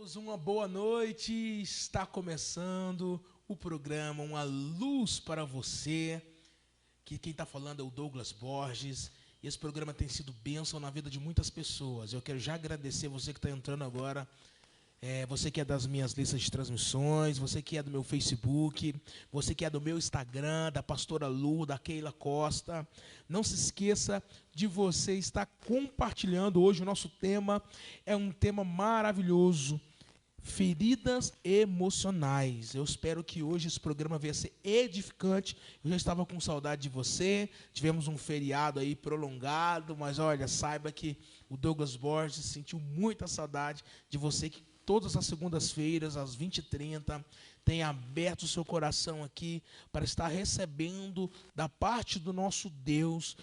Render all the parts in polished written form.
Irmãos, uma boa noite. Está começando o programa Uma Luz para Você. Que quem está falando é o Douglas Borges. E esse programa tem sido bênção na vida de muitas pessoas. Eu quero já agradecer você que está entrando agora. Você que é das minhas listas de transmissões, você que é do meu Facebook, você que é do meu Instagram, da pastora Lu, da Keila Costa. Não se esqueça de você estar compartilhando. Hoje o nosso tema é um tema maravilhoso, feridas emocionais. Eu espero que hoje esse programa venha ser edificante. Eu já estava com saudade de você, tivemos um feriado aí prolongado, mas olha, saiba que o Douglas Borges sentiu muita saudade de você que todas as segundas-feiras, às 20h30, tem aberto o seu coração aqui para estar recebendo da parte do nosso Deus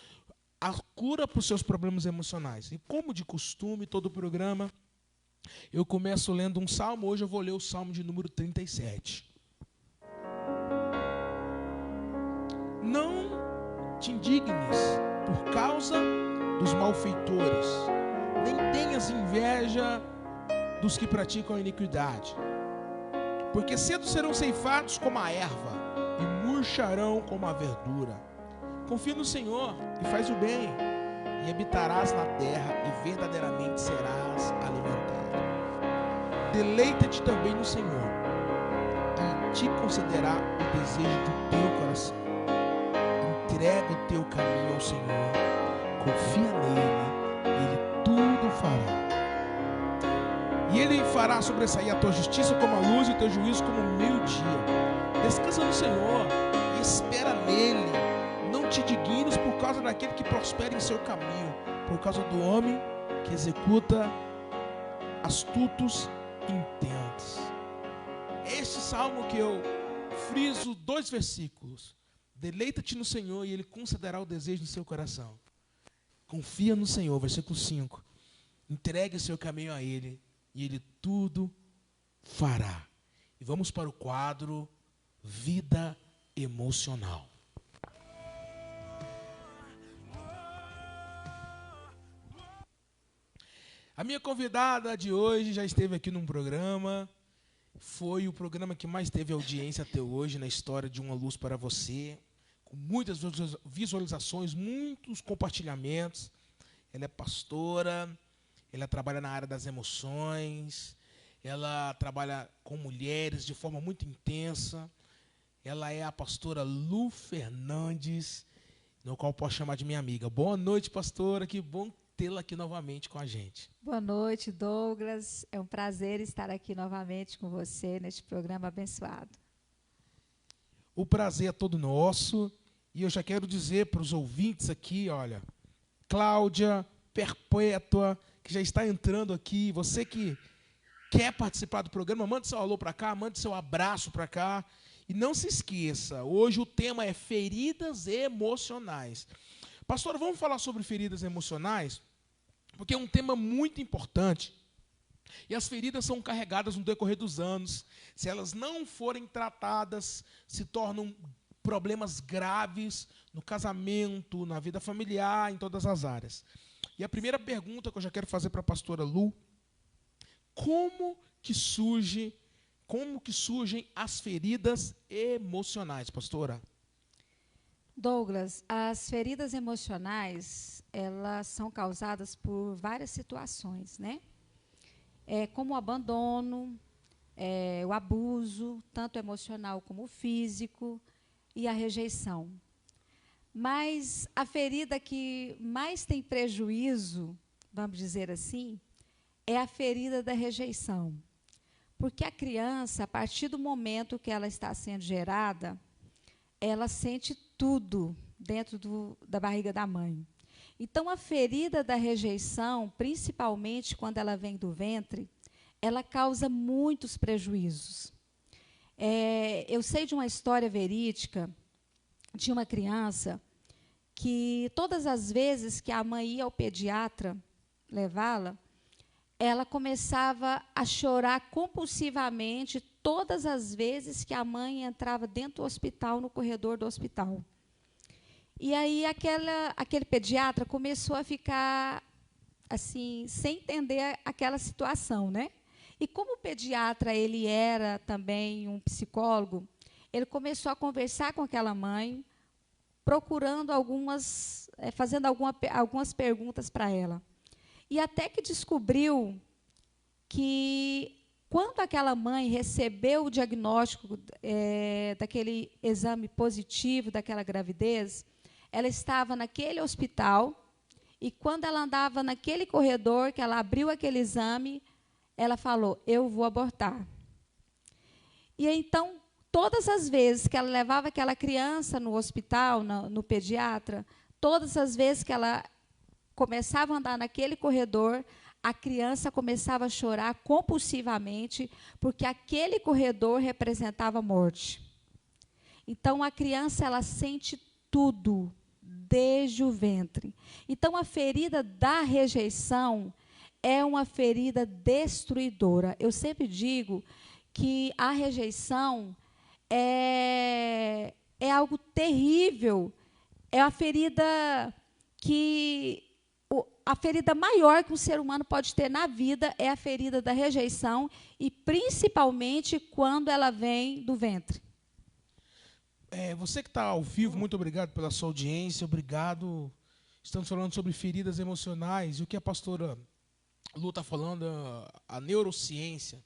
a cura para os seus problemas emocionais. E como de costume, todo o programa, eu começo lendo um salmo. Hoje eu vou ler o salmo de número 37. Não te indignes por causa dos malfeitores, nem tenhas inveja dos que praticam a iniquidade, porque cedo serão ceifados como a erva e murcharão como a verdura. Confia no Senhor e faz o bem, e habitarás na terra, e verdadeiramente serás alimentado. Deleita-te também no Senhor, e te concederá o desejo do teu coração. Entrega o teu caminho ao Senhor, confia nele, e ele tudo fará. E ele fará sobressair a tua justiça como a luz e o teu juízo como o meio-dia. Descansa no Senhor e espera nele. Não te dignes por causa daquele que prospera em seu caminho, por causa do homem que executa astutos intentos. Este salmo que eu friso 2 versículos. Deleita-te no Senhor e ele concederá o desejo do seu coração. Confia no Senhor, versículo 5. Entregue o seu caminho a ele, e ele tudo fará. E vamos para o quadro Vida Emocional. A minha convidada de hoje já esteve aqui num programa. Foi o programa que mais teve audiência até hoje na história de Uma Luz para Você, com muitas visualizações, muitos compartilhamentos. Ela é pastora. Ela trabalha na área das emoções, ela trabalha com mulheres de forma muito intensa. Ela é a pastora Lu Fernandes, no qual posso chamar de minha amiga. Boa noite, pastora, que bom tê-la aqui novamente com a gente. Boa noite, Douglas. É um prazer estar aqui novamente com você neste programa abençoado. O prazer é todo nosso, e eu já quero dizer para os ouvintes aqui, olha, Cláudia, Perpétua, que já está entrando aqui, você que quer participar do programa, mande seu alô para cá, mande seu abraço para cá. E não se esqueça, hoje o tema é feridas emocionais. Pastor, vamos falar sobre feridas emocionais, porque é um tema muito importante. E as feridas são carregadas no decorrer dos anos. Se elas não forem tratadas, se tornam problemas graves no casamento, na vida familiar, em todas as áreas. E a primeira pergunta que eu já quero fazer para a pastora Lu: como que surgem as feridas emocionais, pastora? Douglas, as feridas emocionais, elas são causadas por várias situações, né? Como o abandono, o abuso, tanto emocional como físico, e a rejeição. Mas a ferida que mais tem prejuízo, vamos dizer assim, é a ferida da rejeição. Porque a criança, a partir do momento que ela está sendo gerada, ela sente tudo dentro da barriga da mãe. Então, a ferida da rejeição, principalmente quando ela vem do ventre, ela causa muitos prejuízos. Eu sei de uma história verídica de uma criança que todas as vezes que a mãe ia ao pediatra levá-la, ela começava a chorar compulsivamente todas as vezes que a mãe entrava dentro do hospital, no corredor do hospital. E aí aquele pediatra começou a ficar assim, sem entender aquela situação, né? E como o pediatra ele era também um psicólogo, ele começou a conversar com aquela mãe, procurando fazendo algumas perguntas para ela. E até que descobriu que, quando aquela mãe recebeu o diagnóstico daquele exame positivo, daquela gravidez, ela estava naquele hospital, e quando ela andava naquele corredor, que ela abriu aquele exame, ela falou: eu vou abortar. E então, todas as vezes que ela levava aquela criança no hospital, no pediatra, todas as vezes que ela começava a andar naquele corredor, a criança começava a chorar compulsivamente, porque aquele corredor representava a morte. Então, a criança ela sente tudo, desde o ventre. Então, a ferida da rejeição é uma ferida destruidora. Eu sempre digo que a rejeição é algo terrível, é a ferida a ferida maior que um ser humano pode ter na vida é a ferida da rejeição, e principalmente quando ela vem do ventre. Você que está ao vivo, muito obrigado pela sua audiência, obrigado. Estamos falando sobre feridas emocionais, e o que a pastora Lu está falando, a neurociência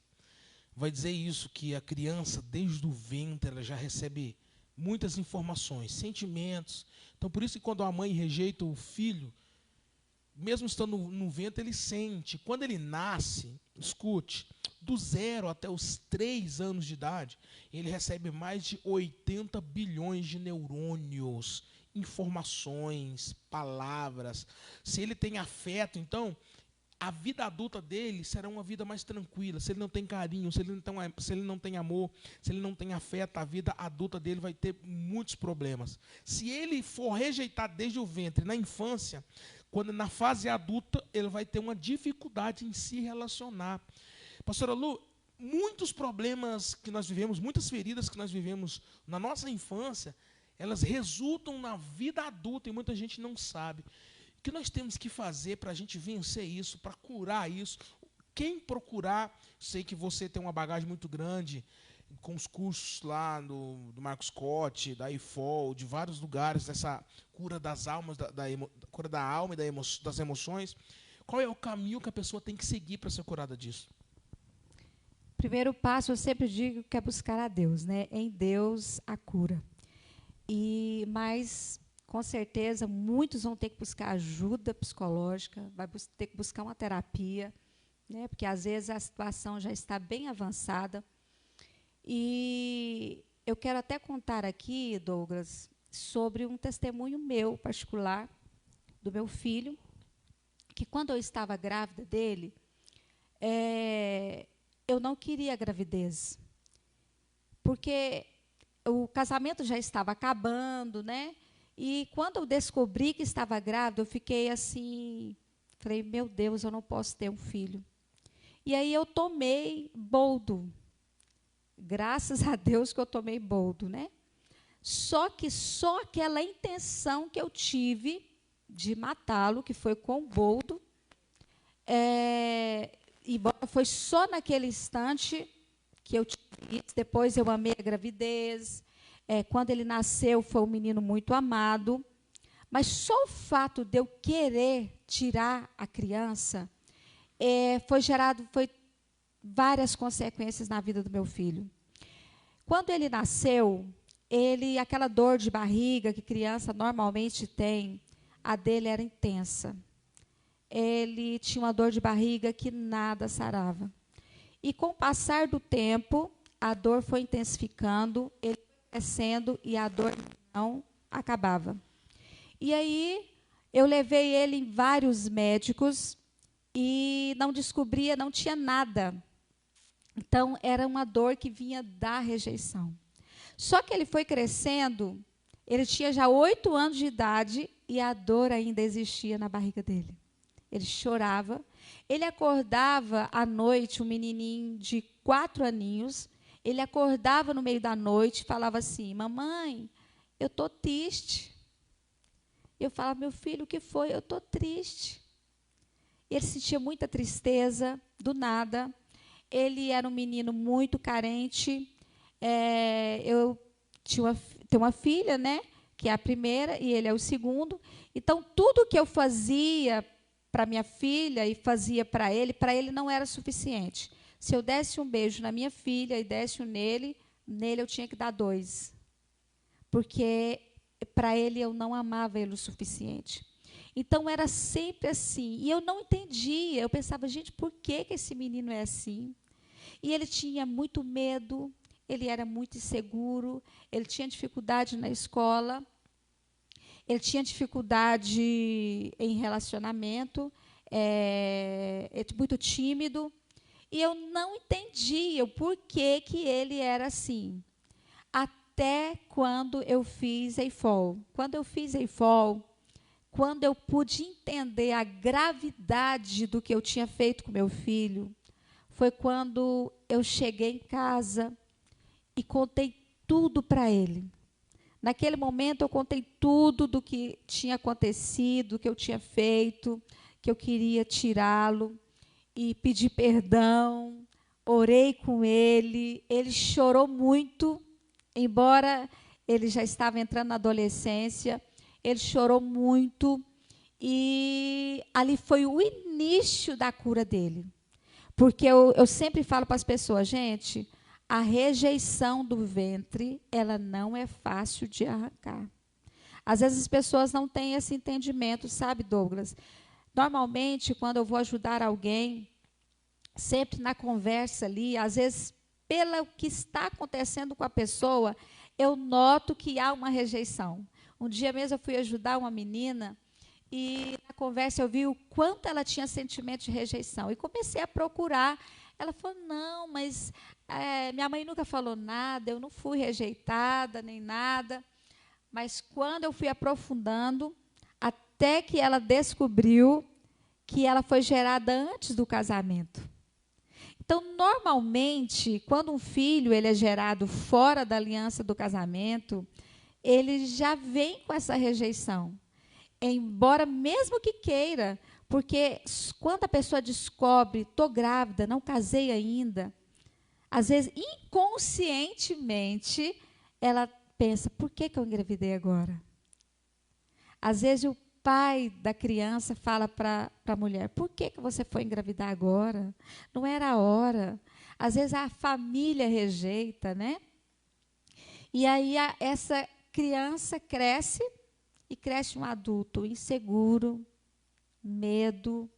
vai dizer isso, que a criança, desde o ventre, ela já recebe muitas informações, sentimentos. Então, por isso que quando a mãe rejeita o filho, mesmo estando no ventre, ele sente. Quando ele nasce, escute, do 0 até os 3 anos de idade, ele recebe mais de 80 bilhões de neurônios, informações, palavras. Se ele tem afeto, então, a vida adulta dele será uma vida mais tranquila. Se ele não tem carinho, se ele não tem amor, se ele não tem afeto, a vida adulta dele vai ter muitos problemas. Se ele for rejeitado desde o ventre, na infância, quando na fase adulta, ele vai ter uma dificuldade em se relacionar. Pastora Lu, muitos problemas que nós vivemos, muitas feridas que nós vivemos na nossa infância, elas resultam na vida adulta e muita gente não sabe. O que nós temos que fazer para a gente vencer isso, para curar isso? Quem procurar? Sei que você tem uma bagagem muito grande com os cursos lá do Marcos Scott, da IFOL, de vários lugares, dessa cura das almas, cura da alma e das emoções. Qual é o caminho que a pessoa tem que seguir para ser curada disso? Primeiro passo, eu sempre digo que é buscar a Deus, né? Em Deus a cura. Mas, com certeza, muitos vão ter que buscar ajuda psicológica, vai ter que buscar uma terapia, né? Porque às vezes a situação já está bem avançada. E eu quero até contar aqui, Douglas, sobre um testemunho meu particular, do meu filho, que quando eu estava grávida dele, eu não queria a gravidez, porque o casamento já estava acabando, né? E quando eu descobri que estava grávida, eu fiquei assim, falei, meu Deus, eu não posso ter um filho. E aí eu tomei boldo. Graças a Deus que eu tomei boldo, né? Só que só aquela intenção que eu tive de matá-lo, que foi com boldo, embora foi só naquele instante que eu tive isso. Depois eu amei a gravidez. Quando ele nasceu, foi um menino muito amado. Mas só o fato de eu querer tirar a criança foi várias consequências na vida do meu filho. Quando ele nasceu, aquela dor de barriga que criança normalmente tem, a dele era intensa. Ele tinha uma dor de barriga que nada sarava. E com o passar do tempo, a dor foi intensificando, ele foi crescendo e a dor não acabava. E aí eu levei ele em vários médicos e não descobria, não tinha nada. Então, era uma dor que vinha da rejeição. Só que ele foi crescendo, ele tinha já 8 anos de idade e a dor ainda existia na barriga dele. Ele chorava. Ele acordava à noite, um menininho de 4 aninhos, ele acordava no meio da noite e falava assim, mamãe, eu estou triste. Eu falava, meu filho, o que foi? Eu estou triste. Ele sentia muita tristeza, do nada. Ele era um menino muito carente. Eu tenho uma filha, né, que é a primeira, e ele é o segundo. Então, tudo que eu fazia para minha filha e fazia para ele não era suficiente. Se eu desse um beijo na minha filha e desse um nele eu tinha que dar 2. Porque para ele eu não amava ele o suficiente. Então, era sempre assim. E eu não entendia. Eu pensava, gente, por que esse menino é assim? E ele tinha muito medo, ele era muito inseguro, ele tinha dificuldade na escola, ele tinha dificuldade em relacionamento, muito tímido. E eu não entendia o porquê que ele era assim. Até quando eu fiz EIFOL. Quando eu fiz EIFOL, quando eu pude entender a gravidade do que eu tinha feito com meu filho, foi quando eu cheguei em casa e contei tudo para ele. Naquele momento, eu contei tudo do que tinha acontecido, do que eu tinha feito, que eu queria tirá-lo, e pedi perdão, orei com ele. Ele chorou muito, embora ele já estava entrando na adolescência, ele chorou muito, e ali foi o início da cura dele. Porque eu sempre falo para as pessoas, gente, a rejeição do ventre, ela não é fácil de arrancar. Às vezes as pessoas não têm esse entendimento, sabe, Douglas? Normalmente, quando eu vou ajudar alguém, sempre na conversa ali, às vezes, pelo que está acontecendo com a pessoa, eu noto que há uma rejeição. Um dia mesmo eu fui ajudar uma menina, e na conversa eu vi o quanto ela tinha sentimento de rejeição. E comecei a procurar. Ela falou, não, mas minha mãe nunca falou nada, eu não fui rejeitada, nem nada. Mas quando eu fui aprofundando, até que ela descobriu que ela foi gerada antes do casamento. Então, normalmente, quando um filho ele é gerado fora da aliança do casamento, ele já vem com essa rejeição. Embora mesmo que queira, porque quando a pessoa descobre, estou grávida, não casei ainda, às vezes, inconscientemente, ela pensa, por que eu engravidei agora? Às vezes, o pai da criança fala para a mulher, por que você foi engravidar agora? Não era a hora. Às vezes, a família rejeita, né? E aí, essa criança cresce, e cresce um adulto inseguro, medo,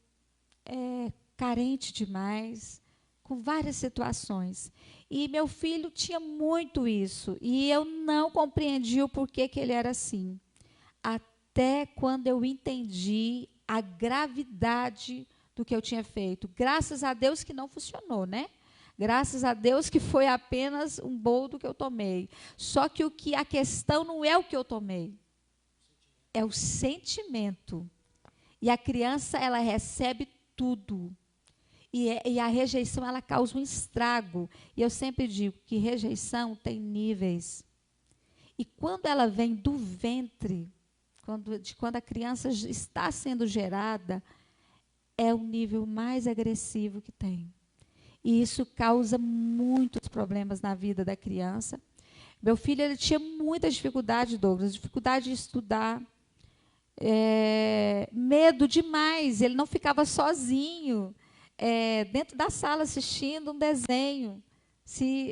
carente demais, com várias situações. E meu filho tinha muito isso, e eu não compreendi o porquê que ele era assim. Até quando eu entendi a gravidade do que eu tinha feito. Graças a Deus que não funcionou, né? Graças a Deus que foi apenas um boldo que eu tomei. Só que a questão não é o que eu tomei. É o sentimento. E a criança, ela recebe tudo. E a rejeição, ela causa um estrago. E eu sempre digo que rejeição tem níveis. E quando ela vem do ventre, quando a criança está sendo gerada, é o nível mais agressivo que tem. E isso causa muitos problemas na vida da criança. Meu filho, ele tinha muita dificuldade, Douglas, dificuldade de estudar, medo demais, ele não ficava sozinho, dentro da sala assistindo um desenho.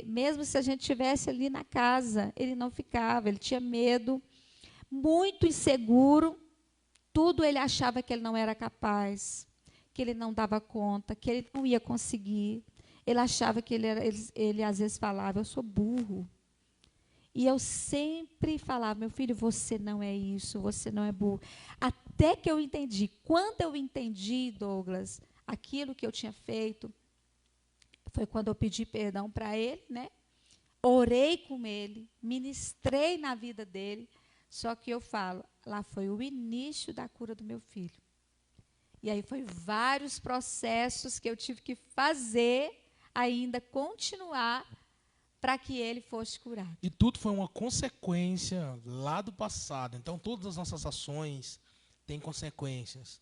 Mesmo se a gente estivesse ali na casa, ele não ficava, ele tinha medo, muito inseguro, tudo ele achava que ele não era capaz, que ele não dava conta, que ele não ia conseguir. Ele achava que ele às vezes falava, eu sou burro. E eu sempre falava, meu filho, você não é isso, você não é burro. Até que eu entendi. Quando eu entendi, Douglas, aquilo que eu tinha feito, foi quando eu pedi perdão para ele, né? Orei com ele, ministrei na vida dele. Só que eu falo, lá foi o início da cura do meu filho. E aí foi vários processos que eu tive que fazer, ainda continuar, para que ele fosse curado. E tudo foi uma consequência lá do passado. Então, todas as nossas ações têm consequências.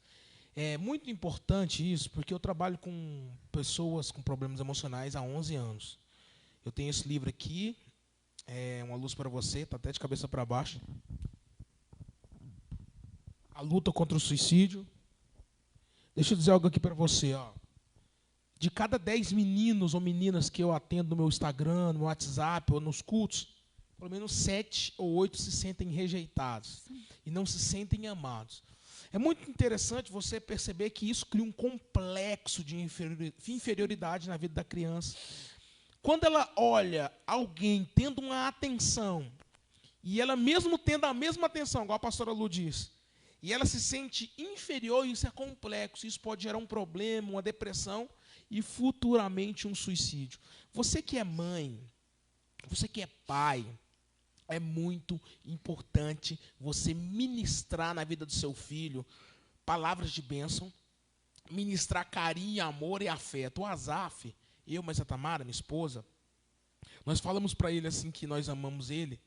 É muito importante isso, porque eu trabalho com pessoas com problemas emocionais há 11 anos. Eu tenho esse livro aqui, é Uma Luz para Você, está até de cabeça para baixo. A luta contra o suicídio. Deixa eu dizer algo aqui para você. Ó. De cada 10 meninos ou meninas que eu atendo no meu Instagram, no meu WhatsApp ou nos cultos, pelo menos 7 ou 8 se sentem rejeitados e não se sentem amados. É muito interessante você perceber que isso cria um complexo de inferioridade na vida da criança. Quando ela olha alguém tendo uma atenção, e ela mesmo tendo a mesma atenção, igual a pastora Lu disse, e ela se sente inferior, isso é complexo, isso pode gerar um problema, uma depressão e futuramente um suicídio. Você que é mãe, você que é pai, é muito importante você ministrar na vida do seu filho palavras de bênção, ministrar carinho, amor e afeto. O Asaf, eu, mas a Tamara, minha esposa, nós falamos para ele assim que nós amamos ele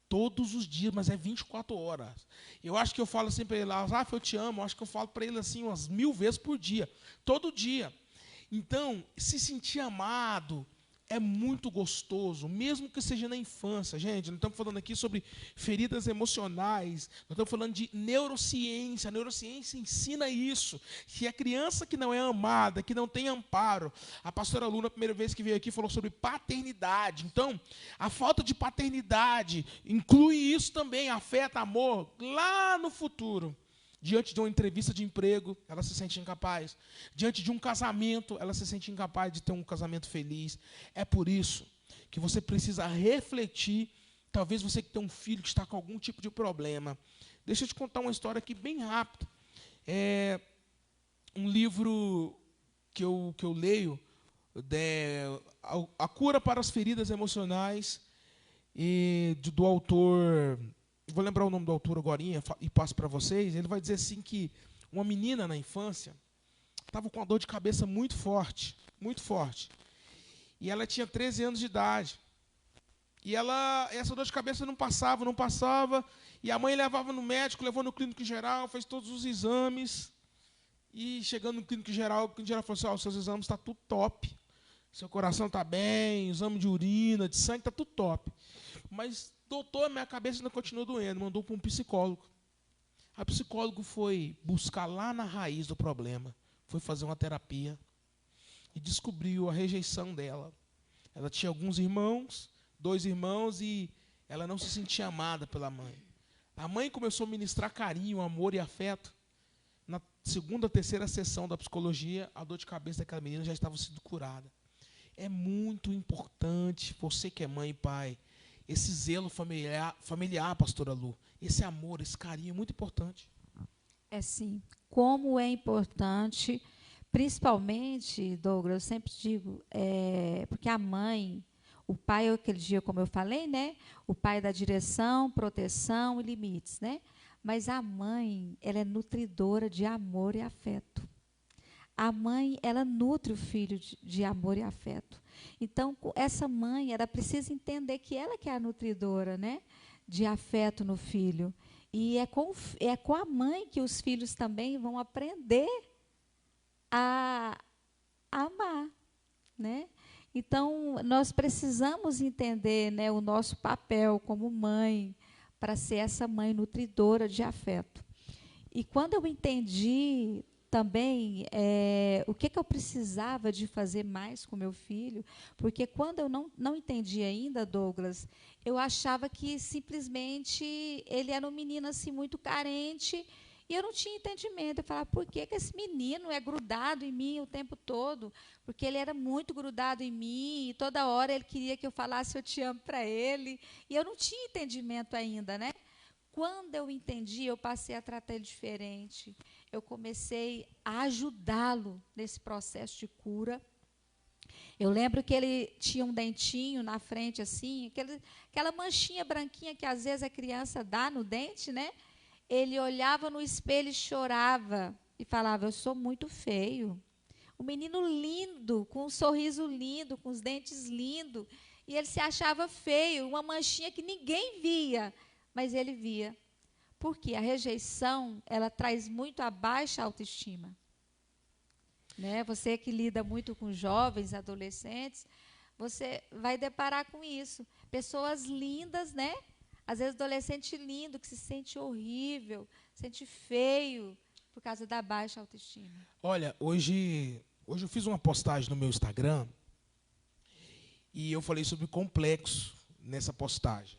todos os dias, mas é 24 horas. Eu acho que eu falo assim para ele, Asaf, eu te amo. Eu acho que eu falo para ele assim umas 1000 vezes por dia, todo dia. Então, se sentir amado é muito gostoso, mesmo que seja na infância. Gente, nós estamos falando aqui sobre feridas emocionais, nós estamos falando de neurociência. A neurociência ensina isso, que a criança que não é amada, que não tem amparo. A pastora Lu, na primeira vez que veio aqui, falou sobre paternidade. Então, a falta de paternidade inclui isso também, afeta, amor, lá no futuro. Diante de uma entrevista de emprego, ela se sente incapaz. Diante de um casamento, ela se sente incapaz de ter um casamento feliz. É por isso que você precisa refletir. Talvez você que tem um filho que está com algum tipo de problema. Deixa eu te contar uma história aqui bem rápida. É um livro que eu leio, A Cura para as Feridas Emocionais, do autor... Vou lembrar o nome do autor agora e passo para vocês. Ele vai dizer assim que uma menina na infância estava com uma dor de cabeça muito forte, muito forte. E ela tinha 13 anos de idade. E essa dor de cabeça não passava. E a mãe levava no médico, levou no clínico geral, fez todos os exames. E chegando no clínico geral, o clínico geral falou assim, os seus exames estão tudo top. Seu coração está bem, exame de urina, de sangue, está tudo top. Mas, doutor, minha cabeça ainda continua doendo. Mandou para um psicólogo. A psicólogo foi buscar lá na raiz do problema. Foi fazer uma terapia. E descobriu a rejeição dela. Ela tinha alguns irmãos, 2 irmãos, e ela não se sentia amada pela mãe. A mãe começou a ministrar carinho, amor e afeto. Na segunda, terceira sessão da psicologia, a dor de cabeça daquela menina já estava sendo curada. É muito importante, você que é mãe e pai, esse zelo familiar, pastora Lu, esse amor, esse carinho é muito importante. É sim. Como é importante, principalmente, Douglas, eu sempre digo, porque a mãe, o pai é aquele dia, como eu falei, né? O pai é da direção, proteção e limites, né? Mas a mãe, ela é nutridora de amor e afeto. A mãe, ela nutre o filho de amor e afeto. Então, essa mãe, ela precisa entender que ela que é a nutridora, né, de afeto no filho. E é com a mãe que os filhos também vão aprender a amar, né? Então, nós precisamos entender, né, o nosso papel como mãe, para ser essa mãe nutridora de afeto. E quando eu entendi também o que eu precisava de fazer mais com meu filho, porque quando eu não entendi ainda, Douglas, eu achava que simplesmente ele era um menino assim muito carente e eu não tinha entendimento. Eu falava, por que esse menino é grudado em mim o tempo todo? Porque ele era muito grudado em mim e toda hora ele queria que eu falasse eu te amo para ele e eu não tinha entendimento ainda, né? Quando eu entendi, eu passei a tratar ele diferente. Eu comecei a ajudá-lo nesse processo de cura. Eu lembro que ele tinha um dentinho na frente, assim, aquela manchinha branquinha que às vezes a criança dá no dente, né? Ele olhava no espelho e chorava e falava, eu sou muito feio. Um menino lindo, com um sorriso lindo, com os dentes lindos. E ele se achava feio, uma manchinha que ninguém via. Mas ele via. Porque a rejeição, ela traz muito a baixa autoestima. Né? Você que lida muito com jovens, adolescentes, você vai deparar com isso. Pessoas lindas, né? Às vezes adolescente lindo, que se sente horrível, sente feio, por causa da baixa autoestima. Olha, hoje eu fiz uma postagem no meu Instagram e eu falei sobre complexo nessa postagem.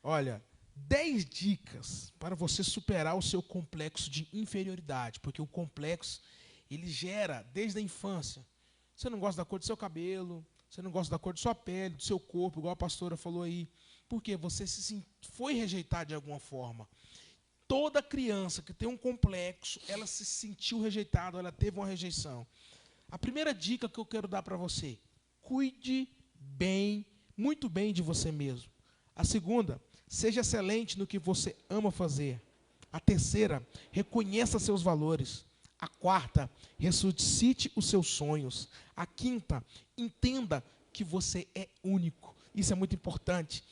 Olha, 10 dicas para você superar o seu complexo de inferioridade, porque o complexo, ele gera desde a infância. Você não gosta da cor do seu cabelo, você não gosta da cor da sua pele, do seu corpo, igual a pastora falou aí, porque você foi rejeitado de alguma forma. Toda criança que tem um complexo, ela se sentiu rejeitada, ela teve uma rejeição. A primeira dica que eu quero dar para você: cuide bem, muito bem de você mesmo. A segunda, seja excelente no que você ama fazer. A terceira, reconheça seus valores. A quarta, ressuscite os seus sonhos. A quinta, entenda que você é único. Isso é muito importante.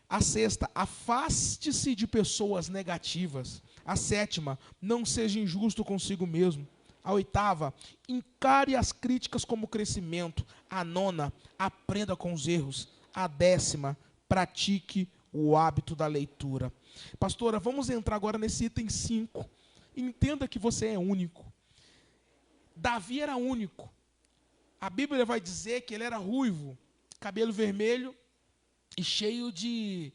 A sexta, afaste-se de pessoas negativas. A sétima, não seja injusto consigo mesmo. A oitava, encare as críticas como crescimento. A nona, aprenda com os erros. A décima, pratique o hábito da leitura. Pastora, vamos entrar agora nesse item 5. Entenda que você é único. Davi era único. A Bíblia vai dizer que ele era ruivo, cabelo vermelho e cheio de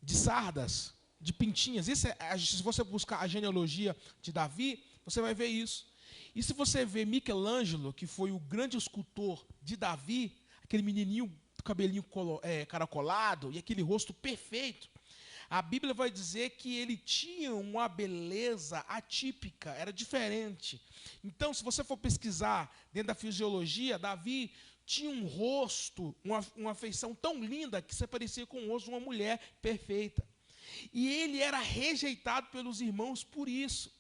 sardas, de pintinhas. Isso se você buscar a genealogia de Davi, você vai ver isso. E se você ver Michelangelo, que foi o grande escultor de Davi, aquele menininho do cabelinho caracolado e aquele rosto perfeito, a Bíblia vai dizer que ele tinha uma beleza atípica, era diferente. Então, se você for pesquisar dentro da fisiologia, Davi tinha um rosto, uma feição tão linda que você parecia com o rosto de uma mulher perfeita. E ele era rejeitado pelos irmãos por isso.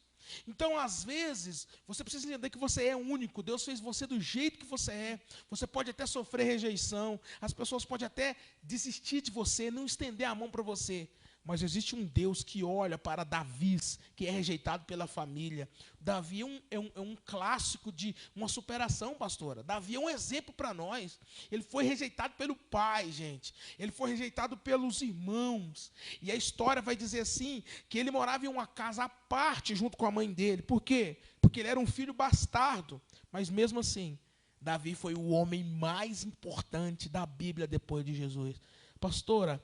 Então, às vezes, você precisa entender que você é único. Deus fez você do jeito que você é. Você pode até sofrer rejeição. As pessoas podem até desistir de você, não estender a mão para você. Mas existe um Deus que olha para Davi, que é rejeitado pela família. Davi é um clássico de uma superação, pastora. Davi é um exemplo para nós. Ele foi rejeitado pelo pai, gente. Ele foi rejeitado pelos irmãos. E a história vai dizer assim, que ele morava em uma casa à parte junto com a mãe dele. Por quê? Porque ele era um filho bastardo. Mas mesmo assim, Davi foi o homem mais importante da Bíblia depois de Jesus. Pastora,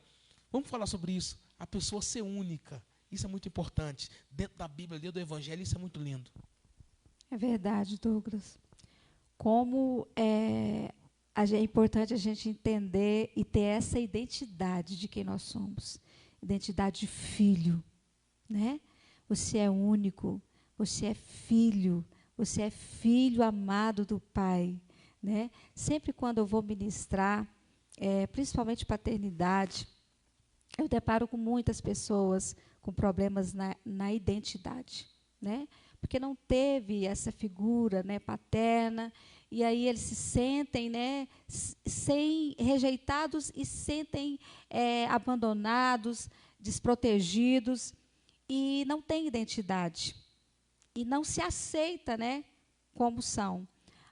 vamos falar sobre isso. A pessoa ser única, isso é muito importante. Dentro da Bíblia, dentro do Evangelho, isso é muito lindo. É verdade, Douglas. Como é importante a gente entender e ter essa identidade de quem nós somos. Identidade de filho, né? Você é único, você é filho amado do Pai, né? Sempre quando eu vou ministrar, principalmente paternidade, eu deparo com muitas pessoas com problemas na identidade, né? Porque não teve essa figura, né, paterna, e aí eles se sentem, né, rejeitados e sentem abandonados, desprotegidos, e não têm identidade, e não se aceita, né, como são.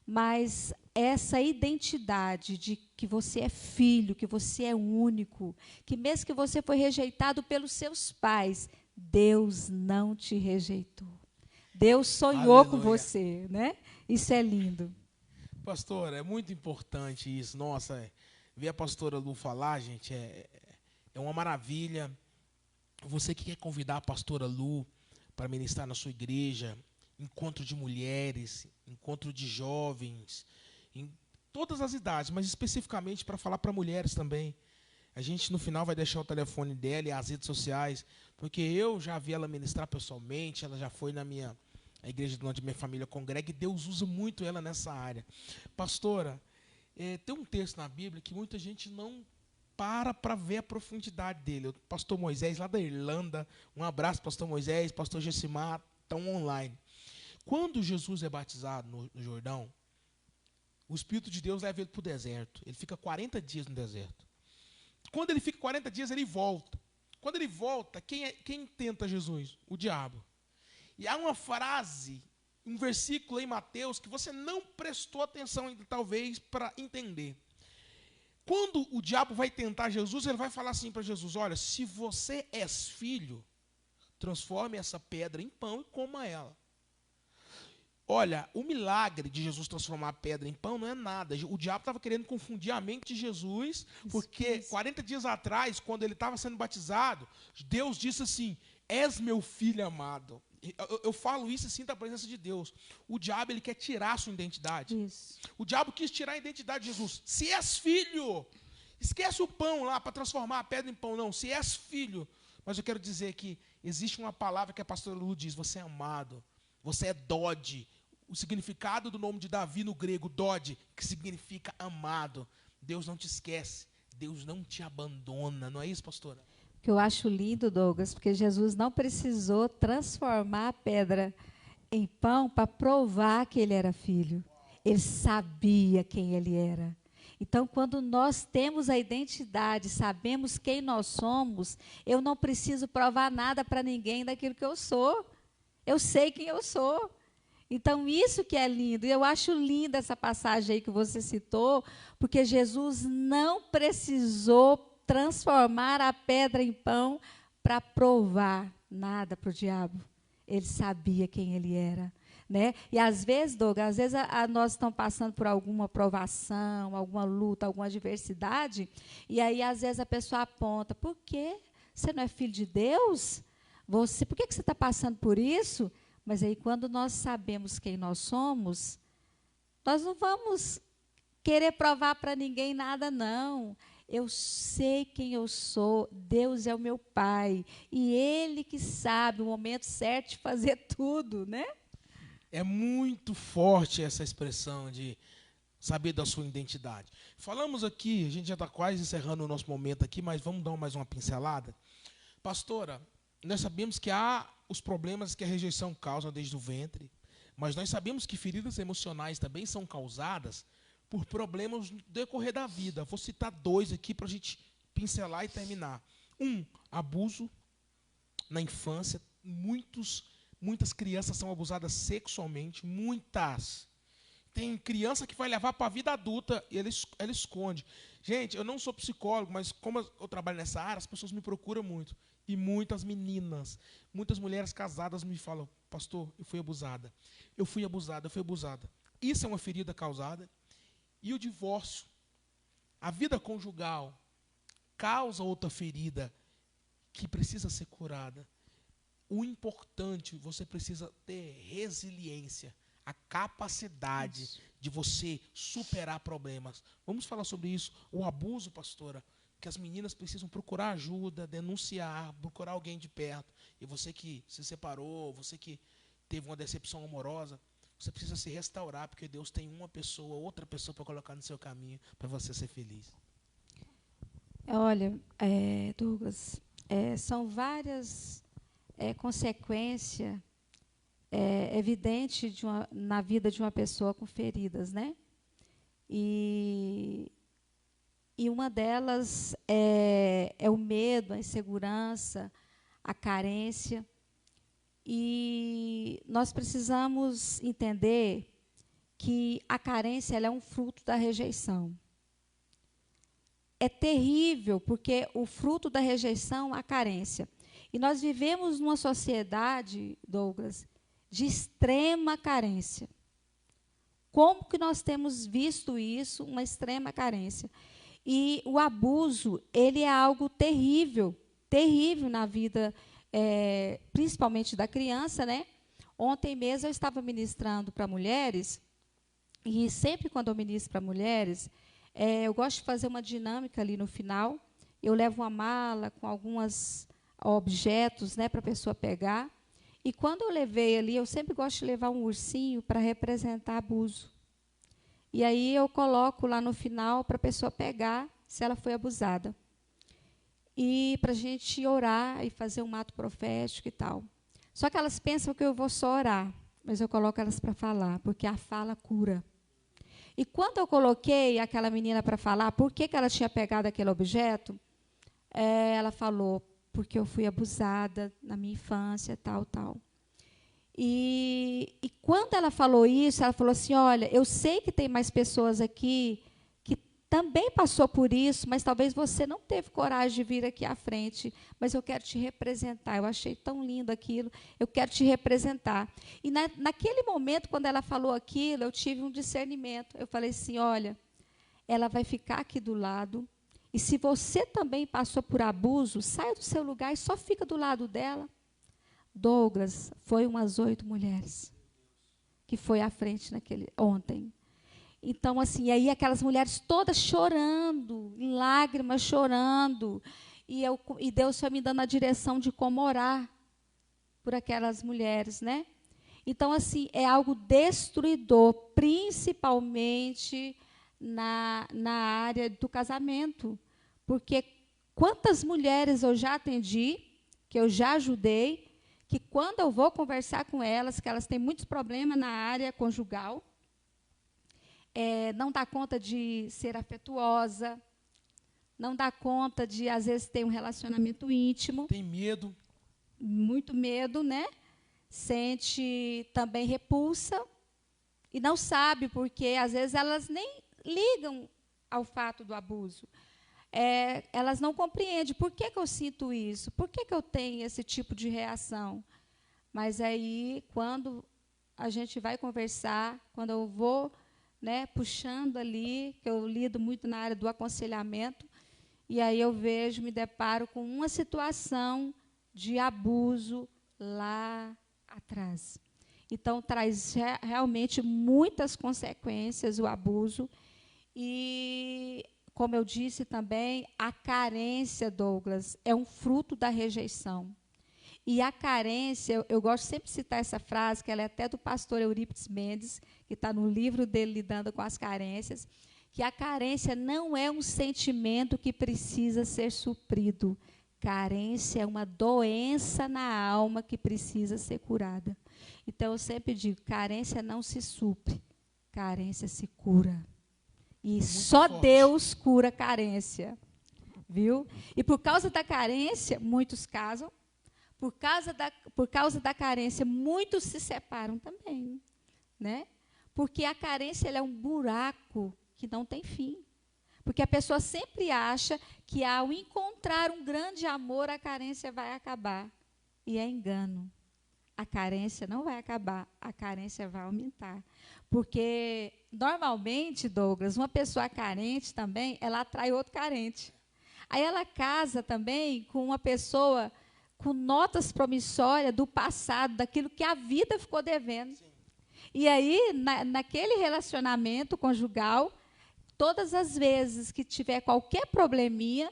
Mas essa identidade de que você é filho, que você é único, que mesmo que você foi rejeitado pelos seus pais, Deus não te rejeitou. Deus sonhou Aleluia. Com você, né? Isso é lindo. Pastora, é muito importante isso. Nossa, ver a pastora Lu falar, gente, é uma maravilha. Você que quer convidar a pastora Lu para ministrar na sua igreja, encontro de mulheres, encontro de jovens, em todas as idades, mas especificamente para falar para mulheres também. A gente no final vai deixar o telefone dela e as redes sociais, porque eu já vi ela ministrar pessoalmente, ela já foi na a igreja onde minha família congrega, e Deus usa muito ela nessa área. Pastora, tem um texto na Bíblia que muita gente não para ver a profundidade dele. O pastor Moisés, lá da Irlanda, um abraço, pastor Moisés, pastor Gessimar, estão online. Quando Jesus é batizado no Jordão, o Espírito de Deus leva ele para o deserto. Ele fica 40 dias no deserto. Quando ele fica 40 dias, ele volta. Quando ele volta, quem tenta Jesus? O diabo. E há uma frase, um versículo em Mateus, que você não prestou atenção ainda, talvez, para entender. Quando o diabo vai tentar Jesus, ele vai falar assim para Jesus: olha, se você és filho, transforme essa pedra em pão e coma ela. Olha, o milagre de Jesus transformar a pedra em pão não é nada. O diabo estava querendo confundir a mente de Jesus, porque 40 dias atrás, quando ele estava sendo batizado, Deus disse assim: és meu filho amado. Eu falo isso assim da presença de Deus. O diabo, ele quer tirar a sua identidade. Isso. O diabo quis tirar a identidade de Jesus. Se és filho, esquece o pão lá para transformar a pedra em pão. Não, se és filho. Mas eu quero dizer que existe uma palavra que a pastora Lu diz: você é amado, você é Dode. O significado do nome de Davi no grego, Dode, que significa amado. Deus não te esquece, Deus não te abandona. Não é isso, pastora? O que eu acho lindo, Douglas, porque Jesus não precisou transformar a pedra em pão para provar que ele era filho. Ele sabia quem ele era. Então, quando nós temos a identidade, sabemos quem nós somos, eu não preciso provar nada para ninguém daquilo que eu sou. Eu sei quem eu sou. Então, isso que é lindo. E eu acho linda essa passagem aí que você citou, porque Jesus não precisou transformar a pedra em pão para provar nada para o diabo. Ele sabia quem ele era. Né? E às vezes, Douglas, às vezes nós estamos passando por alguma provação, alguma luta, alguma adversidade, e aí às vezes a pessoa aponta: por quê? Você não é filho de Deus? Por que você está passando por isso? Mas aí, quando nós sabemos quem nós somos, nós não vamos querer provar para ninguém nada, não. Eu sei quem eu sou, Deus é o meu Pai, e Ele que sabe o momento certo de fazer tudo, né? É muito forte essa expressão de saber da sua identidade. Falamos aqui, a gente já está quase encerrando o nosso momento aqui, mas vamos dar mais uma pincelada. Pastora, nós sabemos que há os problemas que a rejeição causa desde o ventre, mas nós sabemos que feridas emocionais também são causadas por problemas no decorrer da vida. Vou citar 2 aqui para a gente pincelar e terminar. Abuso na infância. Muitas crianças são abusadas sexualmente, muitas. Tem criança que vai levar para a vida adulta e ela esconde. Gente, eu não sou psicólogo, mas como eu trabalho nessa área, as pessoas me procuram muito. E muitas meninas, muitas mulheres casadas me falam: pastor, eu fui abusada. Eu fui abusada, eu fui abusada. Isso é uma ferida causada. E o divórcio, a vida conjugal, causa outra ferida que precisa ser curada. O importante, você precisa ter resiliência, a capacidade de você superar problemas. Vamos falar sobre isso. O abuso, pastora, que as meninas precisam procurar ajuda, denunciar, procurar alguém de perto. E você que se separou, você que teve uma decepção amorosa, você precisa se restaurar, porque Deus tem outra pessoa para colocar no seu caminho, para você ser feliz. Olha, Douglas, são várias consequências evidentes na vida de uma pessoa com feridas, né? E uma delas é o medo, a insegurança, a carência. E nós precisamos entender que a carência ela é um fruto da rejeição. É terrível, porque o fruto da rejeição é a carência. E nós vivemos numa sociedade, Douglas, de extrema carência. Como que nós temos visto isso, uma extrema carência? E o abuso, ele é algo terrível, terrível na vida, principalmente da criança, né? Ontem mesmo eu estava ministrando para mulheres, e sempre quando eu ministro para mulheres, eu gosto de fazer uma dinâmica ali no final. Eu levo uma mala com alguns objetos, né, para a pessoa pegar. E quando eu levei ali, eu sempre gosto de levar um ursinho para representar abuso. E aí eu coloco lá no final para a pessoa pegar se ela foi abusada. E para a gente orar e fazer um ato profético e tal. Só que elas pensam que eu vou só orar, mas eu coloco elas para falar, porque a fala cura. E quando eu coloquei aquela menina para falar por que ela tinha pegado aquele objeto, ela falou: porque eu fui abusada na minha infância, tal, tal. E quando ela falou isso, ela falou assim, olha, eu sei que tem mais pessoas aqui que também passou por isso, mas talvez você não teve coragem de vir aqui à frente, mas eu quero te representar. Eu achei tão lindo aquilo, eu quero te representar. E naquele momento, quando ela falou aquilo, eu tive um discernimento. Eu falei assim, olha, ela vai ficar aqui do lado, e se você também passou por abuso, saia do seu lugar e só fica do lado dela. Douglas, foi umas 8 mulheres que foi à frente ontem. Então, assim, aí aquelas mulheres todas chorando, em lágrimas, chorando. E Deus foi me dando a direção de como orar por aquelas mulheres, né? Então, assim, é algo destruidor, principalmente na área do casamento. Porque quantas mulheres eu já atendi, que eu já ajudei, que quando eu vou conversar com elas, que elas têm muitos problemas na área conjugal, não dá conta de ser afetuosa, não dá conta de, às vezes, ter um relacionamento íntimo. Tem medo. Muito medo, né? Sente também repulsa e não sabe, porque, às vezes, elas nem ligam ao fato do abuso. Elas não compreendem por que eu sinto isso, por que eu tenho esse tipo de reação. Mas aí, quando a gente vai conversar, quando eu vou, né, puxando ali, que eu lido muito na área do aconselhamento, e aí eu me deparo com uma situação de abuso lá atrás. Então, traz realmente muitas consequências o abuso. E, como eu disse também, a carência, Douglas, é um fruto da rejeição. E a carência, eu gosto sempre de citar essa frase, que ela é até do pastor Eurípides Mendes, que está no livro dele, Lidando com as Carências, que a carência não é um sentimento que precisa ser suprido. Carência é uma doença na alma que precisa ser curada. Então, eu sempre digo, carência não se supre, carência se cura. E só Deus cura carência, viu? E por causa da carência, muitos casam. Por causa da carência, muitos se separam também, né? Porque a carência ela é um buraco que não tem fim. Porque a pessoa sempre acha que, ao encontrar um grande amor, a carência vai acabar. E é engano. A carência não vai acabar, a carência vai aumentar. Porque, normalmente, Douglas, uma pessoa carente também, ela atrai outro carente. Aí ela casa também com uma pessoa com notas promissórias do passado, daquilo que a vida ficou devendo. Sim. E aí, naquele relacionamento conjugal, todas as vezes que tiver qualquer probleminha,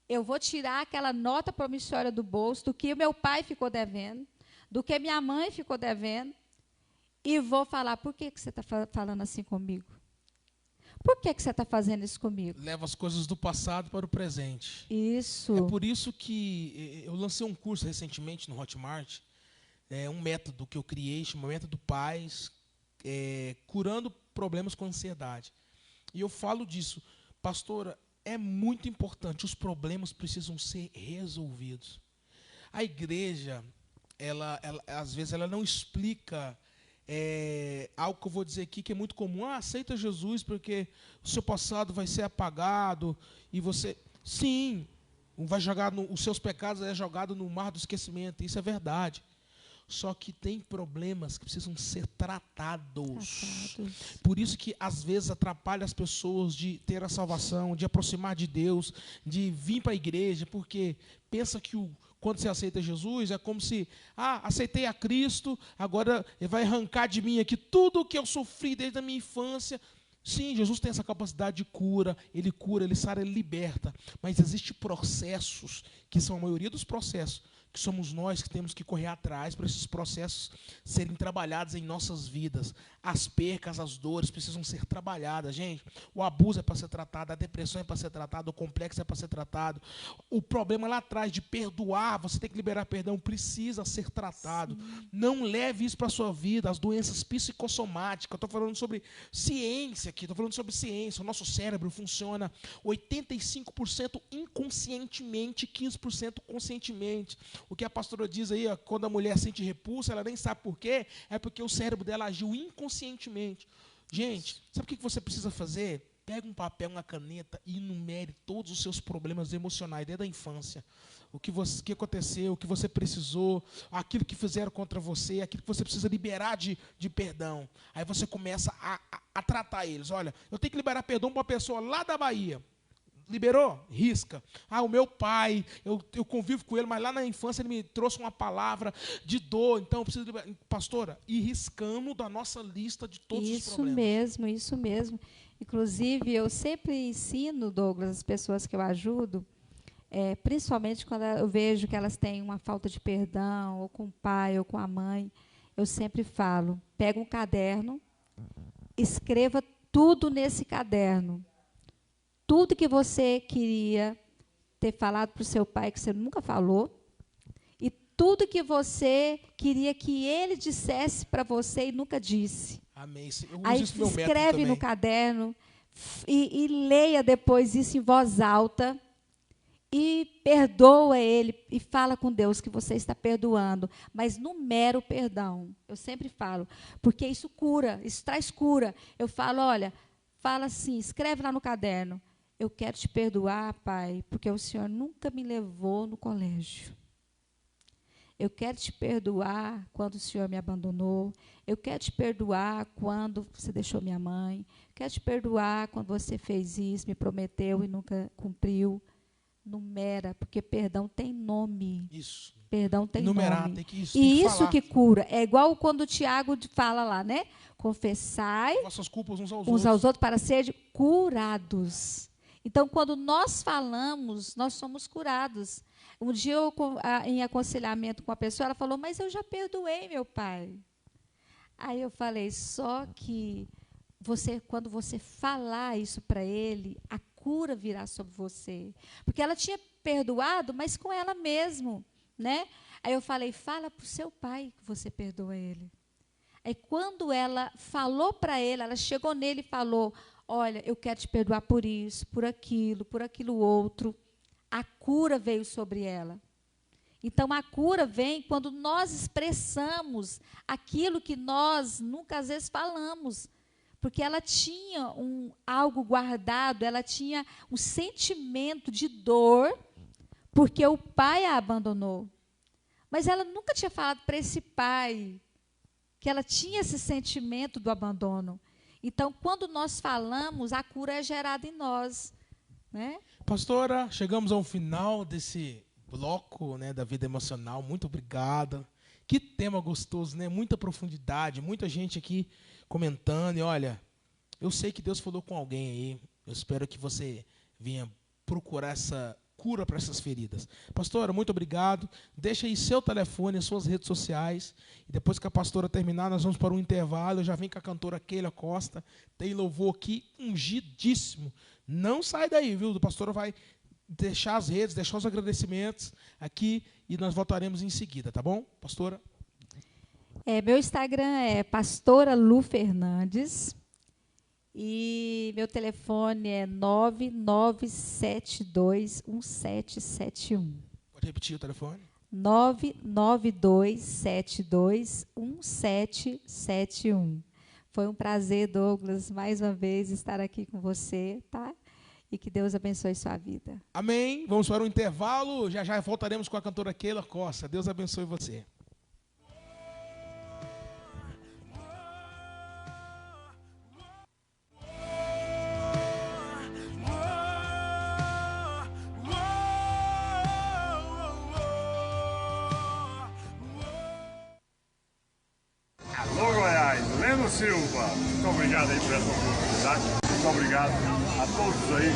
eu vou tirar aquela nota promissória do bolso, do que meu pai ficou devendo, do que minha mãe ficou devendo, e vou falar, por que você está falando assim comigo? Por que você está fazendo isso comigo? Leva as coisas do passado para o presente. Isso. É por isso que eu lancei um curso recentemente no Hotmart, um método que eu criei, chama Método Paz, curando problemas com ansiedade. E eu falo disso, pastora, é muito importante, os problemas precisam ser resolvidos. A igreja, às vezes, ela não explica algo que eu vou dizer aqui que é muito comum. Aceita Jesus porque o seu passado vai ser apagado e você... Sim, os seus pecados é jogado no mar do esquecimento, isso é verdade. Só que tem problemas que precisam ser tratados. Por isso que, às vezes, atrapalha as pessoas de ter a salvação, de aproximar de Deus, de vir para a igreja, porque pensa que quando você aceita Jesus, é como se, aceitei a Cristo, agora ele vai arrancar de mim aqui tudo o que eu sofri desde a minha infância. Sim, Jesus tem essa capacidade de cura, ele sara, ele liberta. Mas existem processos, que são a maioria dos processos, que somos nós que temos que correr atrás para esses processos serem trabalhados em nossas vidas. As percas, as dores precisam ser trabalhadas, gente. O abuso é para ser tratado, a depressão é para ser tratada, o complexo é para ser tratado. O problema lá atrás de perdoar, você tem que liberar perdão, precisa ser tratado. Sim. Não leve isso para a sua vida, as doenças psicossomáticas. Eu estou falando sobre ciência aqui, estou falando sobre ciência. O nosso cérebro funciona 85% inconscientemente, 15% conscientemente. O que a pastora diz aí, ó, quando a mulher sente repulsa, ela nem sabe por quê, é porque o cérebro dela agiu inconscientemente. Gente, sabe o que você precisa fazer? Pega um papel, uma caneta e enumere todos os seus problemas emocionais desde a infância. O que aconteceu, o que você precisou, aquilo que fizeram contra você, aquilo que você precisa liberar de perdão. Aí você começa a tratar eles. Olha, eu tenho que liberar perdão para uma pessoa lá da Bahia. Liberou? Risca. O meu pai, eu convivo com ele, mas lá na infância ele me trouxe uma palavra de dor, então eu preciso liberar. Pastora, ir riscando da nossa lista de todos os problemas. Isso mesmo. Inclusive, eu sempre ensino, Douglas, as pessoas que eu ajudo, principalmente quando eu vejo que elas têm uma falta de perdão, ou com o pai, ou com a mãe, eu sempre falo, pega um caderno, escreva tudo nesse caderno. Tudo que você queria ter falado para o seu pai, que você nunca falou, e tudo que você queria que ele dissesse para você e nunca disse. Amém. Aí escreve no caderno e leia depois isso em voz alta e perdoa ele e fala com Deus que você está perdoando, mas no mero perdão. Eu sempre falo, porque isso cura, isso traz cura. Eu falo, olha, fala assim, escreve lá no caderno. Eu quero te perdoar, Pai, porque o Senhor nunca me levou no colégio. Eu quero te perdoar quando o Senhor me abandonou. Eu quero te perdoar quando você deixou minha mãe. Eu quero te perdoar quando você fez isso, me prometeu e nunca cumpriu. Numera, porque perdão tem nome. Isso. Perdão tem Numerar, nome. Tem que isso falar. Que cura. É igual quando o Tiago fala lá, né? Confessai vossas culpas uns aos outros para serem curados. Então, quando nós falamos, nós somos curados. Um dia, em aconselhamento com a pessoa, ela falou, mas eu já perdoei meu pai. Aí eu falei, só que quando você falar isso para ele, a cura virá sobre você. Porque ela tinha perdoado, mas com ela mesmo, né? Aí eu falei, fala para o seu pai que você perdoa ele. Aí quando ela falou para ele, ela chegou nele e falou, olha, eu quero te perdoar por isso, por aquilo outro. A cura veio sobre ela. Então, a cura vem quando nós expressamos aquilo que nós nunca, às vezes, falamos. Porque ela tinha algo guardado, ela tinha um sentimento de dor, porque o pai a abandonou. Mas ela nunca tinha falado para esse pai que ela tinha esse sentimento do abandono. Então, quando nós falamos, a cura é gerada em nós, né? Pastora, chegamos ao final desse bloco, né, da vida emocional. Muito obrigada. Que tema gostoso, né? Muita profundidade, muita gente aqui comentando. E olha, eu sei que Deus falou com alguém aí. Eu espero que você venha procurar essa cura para essas feridas. Pastora, muito obrigado. Deixa aí seu telefone, as suas redes sociais. E depois que a pastora terminar, nós vamos para um intervalo. Eu já vim com a cantora Keila Costa. Tem louvor aqui ungidíssimo. Não sai daí, viu? A pastora vai deixar as redes, deixar os agradecimentos aqui e nós voltaremos em seguida, tá bom, pastora? Meu Instagram é Pastora Lu Fernandes. E meu telefone é 99721771. Pode repetir o telefone? 992721771. Foi um prazer, Douglas, mais uma vez estar aqui com você, tá? E que Deus abençoe sua vida. Amém. Vamos para um intervalo. Já já voltaremos com a cantora Keila Costa. Deus abençoe você. Alô, Goiás, Leno Silva. Silva. Muito obrigado aí por essa oportunidade. Muito obrigado a todos aí,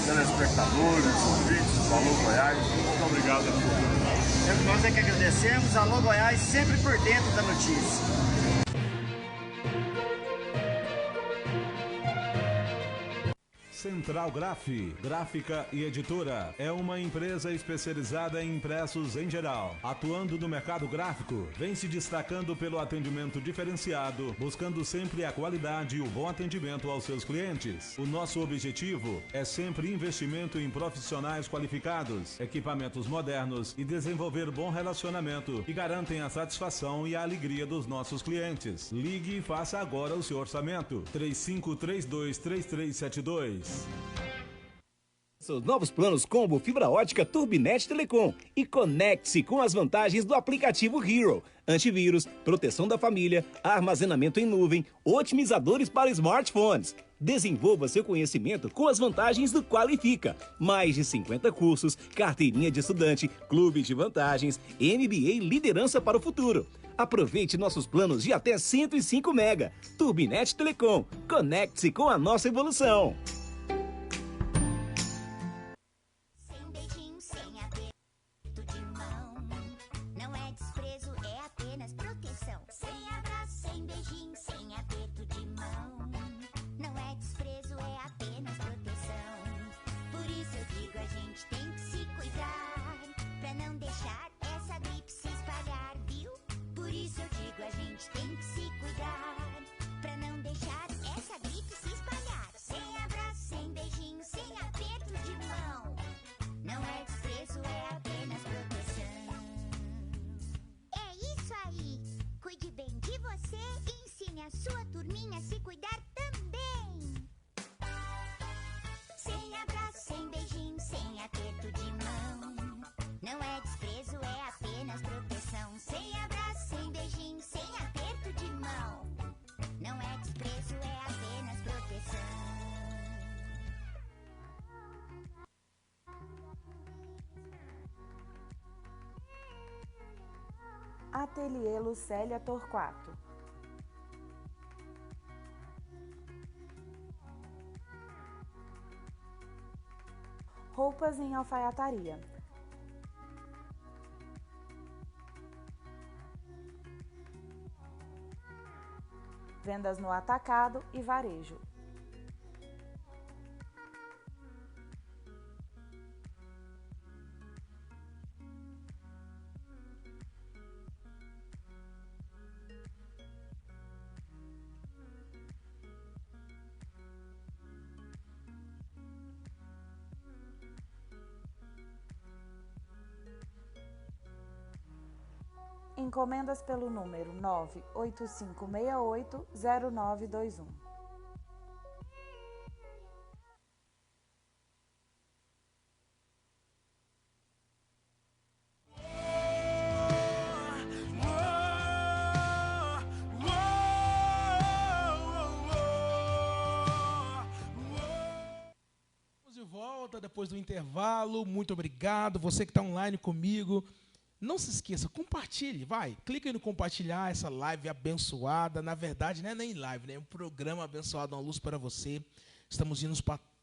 telespectadores, ouvintes do Alô Goiás. Muito obrigado a todos. Nós é que agradecemos. Alô Goiás, sempre por dentro da notícia. Central Graf, gráfica e editora, é uma empresa especializada em impressos em geral. Atuando no mercado gráfico, vem se destacando pelo atendimento diferenciado, buscando sempre a qualidade e o bom atendimento aos seus clientes. O nosso objetivo é sempre investimento em profissionais qualificados, equipamentos modernos e desenvolver bom relacionamento que garantem a satisfação e a alegria dos nossos clientes. Ligue e faça agora o seu orçamento. 3532-3372. Seus novos planos combo fibra ótica Turbinet Telecom e conecte-se com as vantagens do aplicativo Hero. Antivírus, proteção da família, armazenamento em nuvem, otimizadores para smartphones. Desenvolva seu conhecimento com as vantagens do Qualifica. Mais de 50 cursos, carteirinha de estudante, clube de vantagens, MBA Liderança para o Futuro. Aproveite nossos planos de até 105 MB. Turbinet Telecom. Conecte-se com a nossa evolução. A sua turminha se cuidar também. Sem abraço, sem beijinho, sem aperto de mão. Não é desprezo, é apenas proteção. Sem abraço, sem beijinho, sem aperto de mão. Não é desprezo, é apenas proteção. Ateliê Lucélia Torquato. Roupas em alfaiataria. Vendas no atacado e varejo. Encomendas pelo número 985680921. Estamos de volta depois do intervalo. Muito obrigado. Você que está online comigo. Não se esqueça, compartilhe, vai. Clica aí no compartilhar essa live abençoada. Na verdade, não é nem live, né? É um programa abençoado, uma luz para você. Estamos indo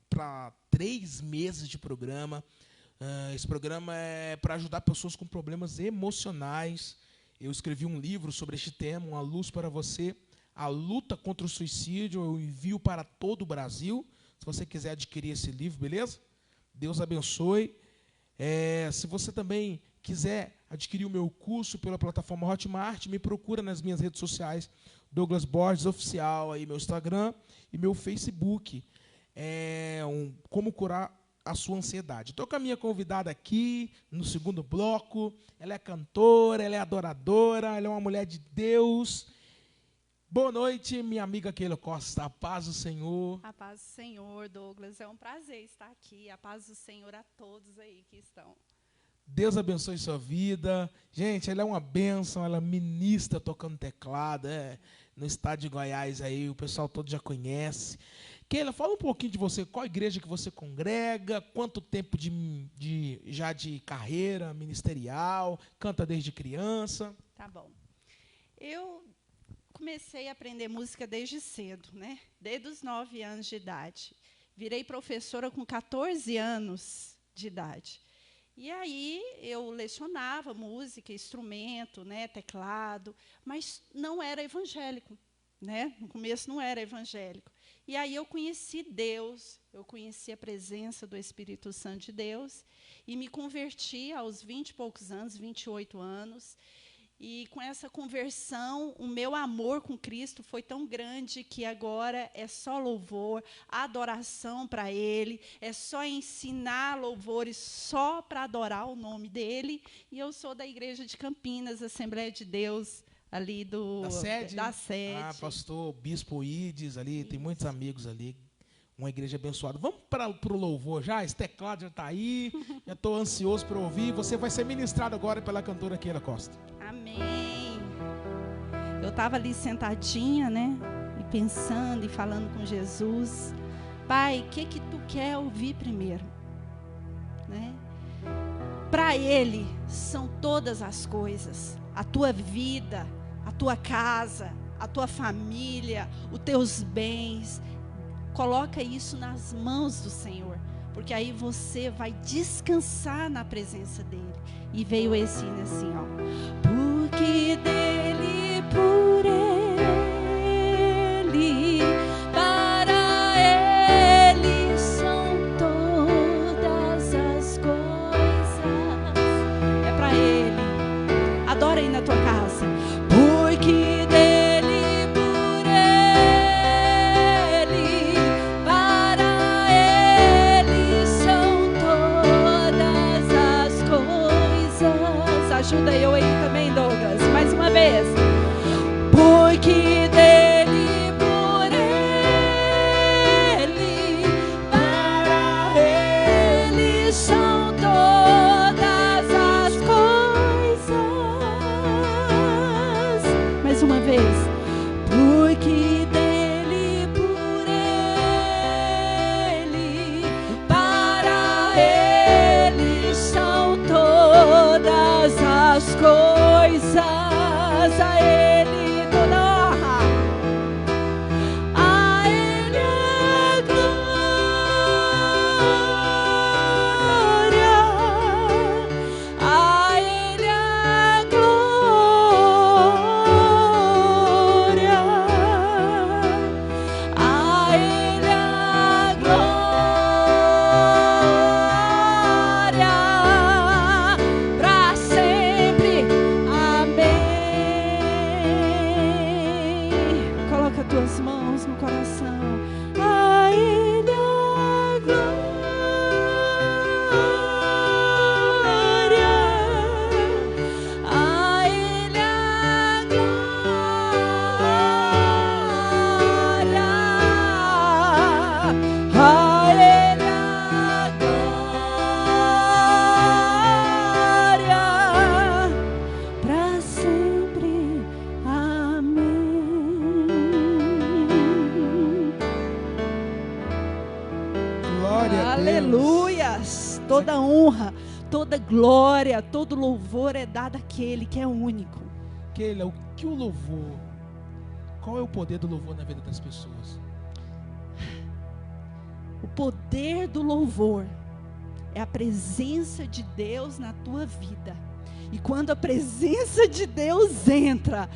para 3 meses de programa. Esse programa é para ajudar pessoas com problemas emocionais. Eu escrevi um livro sobre este tema, Uma Luz para Você. A luta contra o suicídio, eu envio para todo o Brasil. Se você quiser adquirir esse livro, beleza? Deus abençoe. Se você também quiser adquirir o meu curso pela plataforma Hotmart, me procura nas minhas redes sociais, Douglas Borges Oficial, aí meu Instagram e meu Facebook, Como Curar a Sua Ansiedade. Estou com a minha convidada aqui, no segundo bloco. Ela é cantora, ela é adoradora, ela é uma mulher de Deus. Boa noite, minha amiga Keila Costa. A paz do Senhor. A paz do Senhor, Douglas. É um prazer estar aqui. A paz do Senhor a todos aí que estão. Deus abençoe sua vida. Gente, ela é uma bênção, ela ministra tocando teclado, no estado de Goiás aí, o pessoal todo já conhece. Keila, fala um pouquinho de você, qual igreja que você congrega, quanto tempo já de carreira ministerial, canta desde criança. Tá bom. Eu comecei a aprender música desde cedo, né? Desde os 9 anos de idade. Virei professora com 14 anos de idade. E aí eu lecionava música, instrumento, né, teclado, mas não era evangélico, né? No começo não era evangélico. E aí eu conheci Deus, eu conheci a presença do Espírito Santo de Deus e me converti aos 20 e poucos anos, 28 anos. E com essa conversão, o meu amor com Cristo foi tão grande que agora é só louvor, adoração para Ele, é só ensinar louvores só para adorar o nome dEle. E eu sou da Igreja de Campinas, Assembleia de Deus, ali Da sede? Da sede. Ah, pastor Bispo Ides ali, tem muitos amigos ali. Uma igreja abençoada. Vamos para o louvor já? Esse teclado já está aí. Já estou ansioso para ouvir. Você vai ser ministrado agora pela cantora Keila Costa. Amém. Eu estava ali sentadinha, né? E pensando e falando com Jesus. Pai, o que tu quer ouvir primeiro? Né? Para Ele são todas as coisas. A tua vida, a tua casa, a tua família, os teus bens. Coloca isso nas mãos do Senhor, porque aí você vai descansar na presença dEle. E veio esse hino assim, ó. Porque dEle, por Ele, para Ele são todas as coisas. É para Ele. Adora aí na tua casa. Porque ajuda eu aí também, Douglas. Mais uma vez. Porque dEle, por Ele, para Ele são todas as coisas. Mais uma vez. Porque dEle, por Ele, para Ele são todas as coisas, a Ele toda honra, a Ele a glória, a Ele a glória, a Ele a glória, pra sempre. Coloca tuas mãos no coração. A Ele a glória, a Ele a glória, a Ele a glória, pra sempre. Glória a Deus. Aleluias! Toda honra, toda glória, todo louvor é dado àquele que é único. Keila, o que o louvor? Qual é o poder do louvor na vida das pessoas? O poder do louvor é a presença de Deus na tua vida. E quando a presença de Deus entra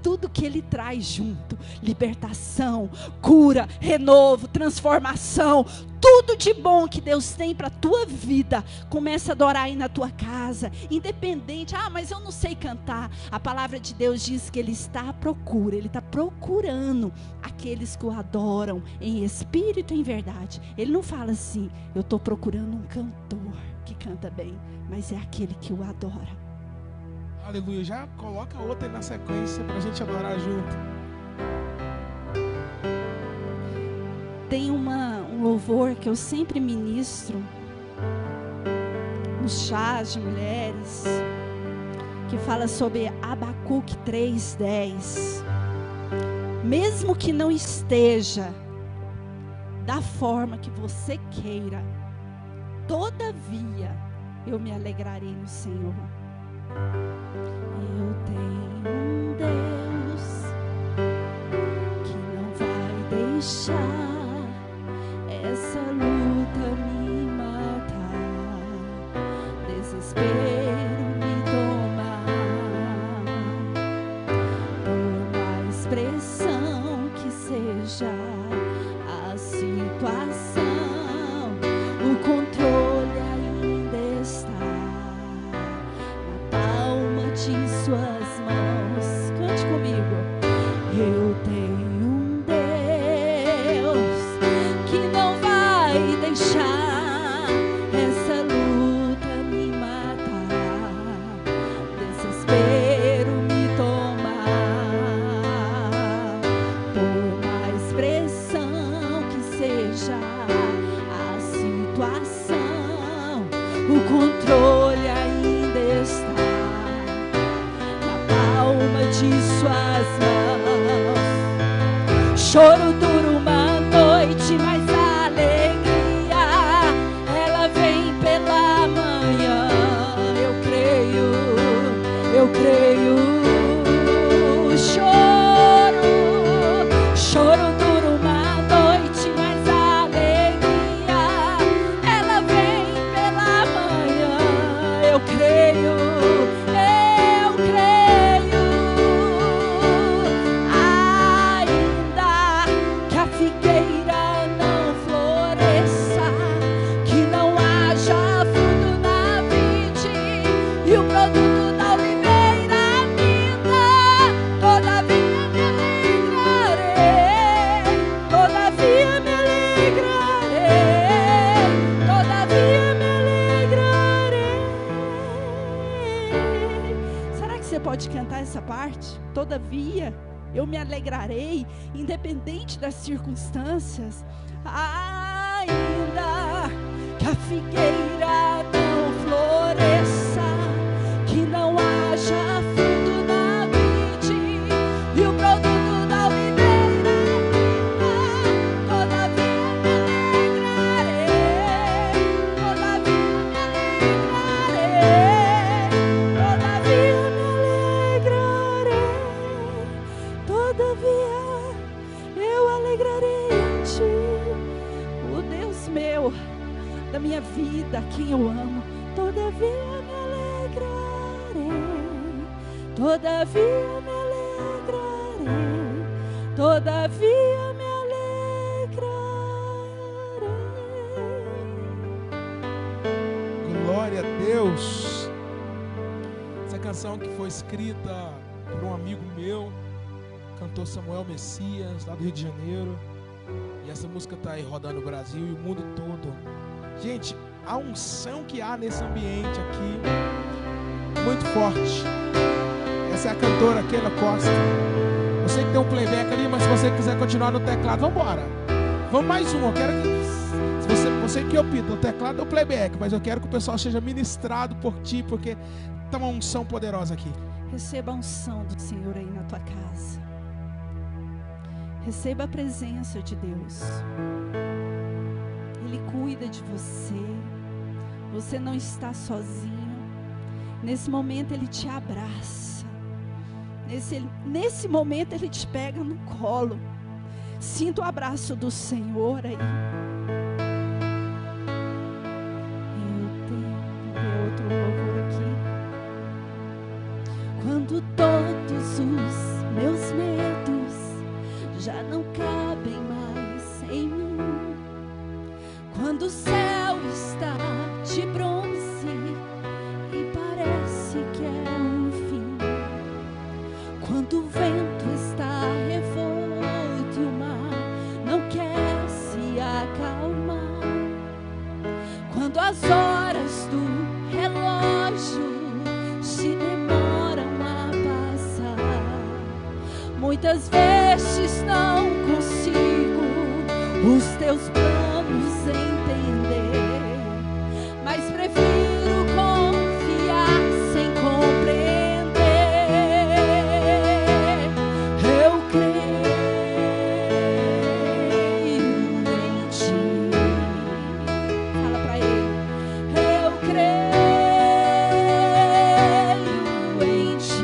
tudo que Ele traz junto. Libertação, cura, renovo, transformação. Tudo de bom que Deus tem para a tua vida. Começa a adorar aí na tua casa. Independente, mas eu não sei cantar. A palavra de Deus diz que Ele está à procura. Ele está procurando aqueles que o adoram em espírito e em verdade. Ele não fala assim, eu estou procurando um cantor que canta bem. Mas é aquele que o adora. Aleluia. Já coloca outra aí na sequência para a gente adorar junto. Tem um louvor que eu sempre ministro nos chás de mulheres, que fala sobre Abacuque 3:10. Mesmo que não esteja da forma que você queira, todavia eu me alegrarei no Senhor. Eu tenho um Deus deixar essa luta me matar, desespero me tomar, por mais pressão que seja a situação, o controle ainda está na palma de suas mãos. Cante comigo. Eu tenho um Deus que não vai deixar essa luta me matar, desespero me tomar, por mais pressão que seja a situação, o controle ainda está na palma de suas mãos. Choro dura uma noite, mas a alegria ela vem pela manhã. Eu creio. Choro dura uma noite, mas a alegria ela vem pela manhã. Eu creio. Ainda que a figueira não floresça, que não haja fruto na vide e o produto da oliveira minta, todavia me alegrarei, todavia me alegrarei, todavia me alegrarei. Será que você pode cantar essa parte? Todavia eu me alegrarei, independente das circunstâncias. Ainda que a figueira não floresça, que não haja fruto na vide e o produto da oliveira minta, todavia me alegrarei, todavia me alegrarei, todavia me alegrarei, todavia eu alegrarei em ti, o Deus meu, da minha vida, quem eu amo. Todavia me alegrarei, todavia me alegrarei, todavia me alegrarei. Glória a Deus. Essa canção que foi escrita por um amigo meu, cantor Samuel Messias, lá do Rio de Janeiro. E essa música está aí rodando o Brasil e o mundo todo. Gente, a unção que há nesse ambiente aqui, muito forte. Essa é a cantora Keila Costa. Eu sei que tem um playback ali, mas se você quiser continuar no teclado, vamos embora. Vamos mais um. Eu quero que você que opta, o teclado é o playback, mas eu quero que o pessoal seja ministrado por ti, porque está uma unção poderosa aqui. Receba a unção do Senhor aí na tua casa. Receba a presença de Deus. Ele cuida de você. Você não está sozinho. Nesse momento Ele te abraça. Nesse momento Ele te pega no colo. Sinta o abraço do Senhor aí. Eu tenho outro louvor aqui. Quando todos os meus medos já não cabem mais em mim, quando o céu está de bronze e parece que é um fim, quando o vento está revolto e o mar não quer se acalmar, quando as horas do relógio se demoram a passar, muitas vezes não consigo os teus planos entender, mas prefiro confiar sem compreender. Eu creio em ti. Fala pra ele. Eu creio em ti.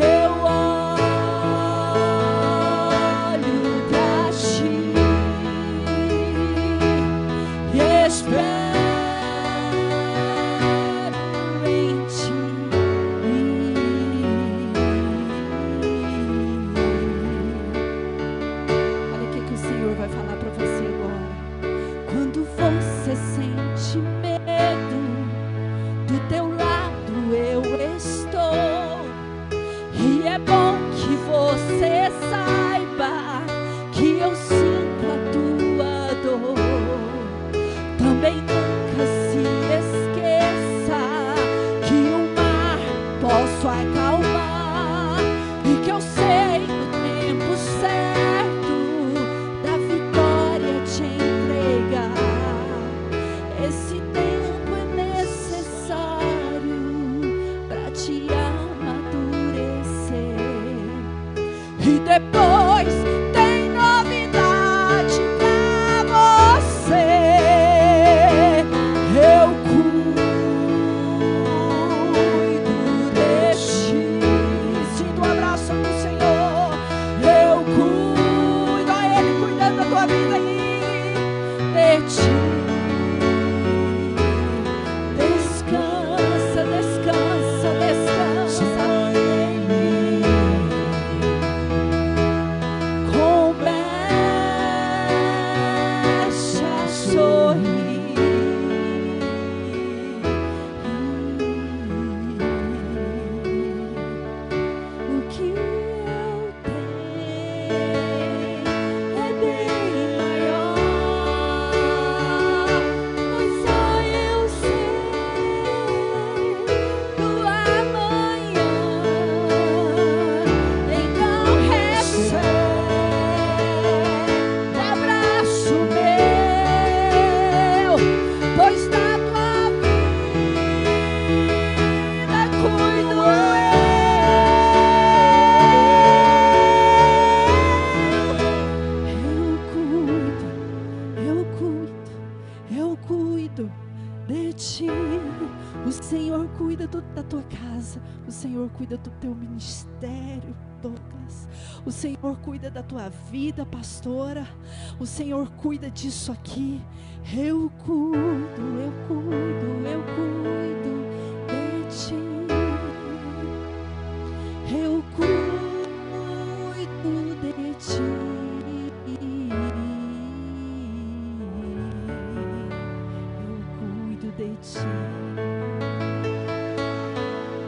Eu amo e depois tem novidade pra você. Eu cuido de ti. Sinto o abraço do Senhor. Eu cuido, a Ele cuidando da tua vida aí, de ti. Descansa, descansa, descansa em mim. Comece a sorrir. O que eu tenho é bem maior, pois só eu sei do amanhã. Então recebe o abraço meu, pois da tua vida cuido eu cuido de ti. O Senhor cuida da tua casa. O Senhor cuida do teu ministério, Douglas. O Senhor cuida da tua vida, pastora. O Senhor cuida disso aqui. Eu cuido de ti. Eu cuido de ti. Eu cuido de ti.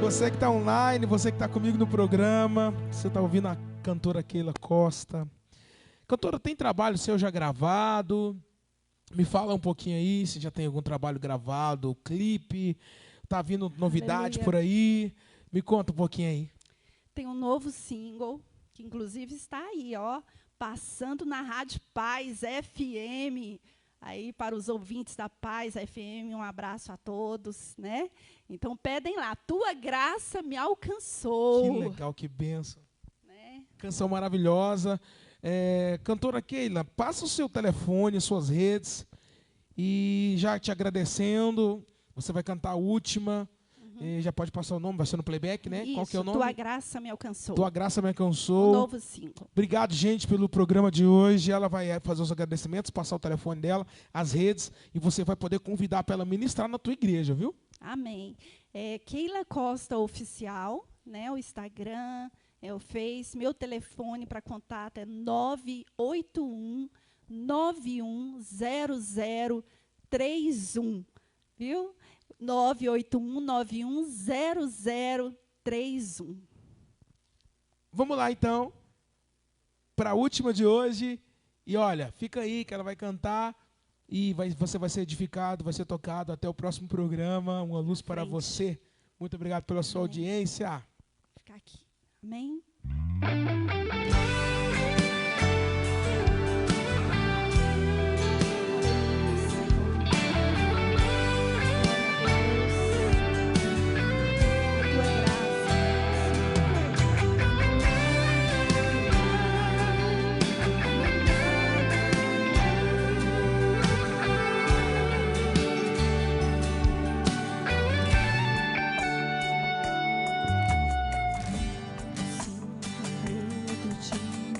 Você que está online, você que está comigo no programa, você está ouvindo a cantora Keila Costa. Cantora, tem trabalho seu já gravado? Me fala um pouquinho aí, se já tem algum trabalho gravado, clipe, tá vindo novidade Aleluia. por aí. Me conta um pouquinho aí. Tem um novo single, que inclusive está aí, ó, passando na Rádio Paz FM. Aí, para os ouvintes da Paz FM, um abraço a todos, né? Então, pedem lá, Tua Graça Me Alcançou. Que legal, que bênção. Né? Canção maravilhosa. Cantora Keila, passa o seu telefone, suas redes, e já te agradecendo, você vai cantar a última, já pode passar o nome, vai ser no playback, né? Isso, qual que é o nome? Tua Graça Me Alcançou. Tua Graça Me Alcançou. Um novo single. Obrigado, gente, pelo programa de hoje. Ela vai fazer os agradecimentos, passar o telefone dela, as redes, e você vai poder convidar para ela ministrar na tua igreja, viu? Amém. Keila Costa Oficial, né? O Instagram, o Face. Meu telefone para contato é 981-910031, viu? 981-910031. Vamos lá, então, para a última de hoje. E olha, fica aí que ela vai cantar e você vai ser edificado, vai ser tocado. Até o próximo programa. Uma luz para você. Muito obrigado pela sua audiência. Ficar aqui. Amém?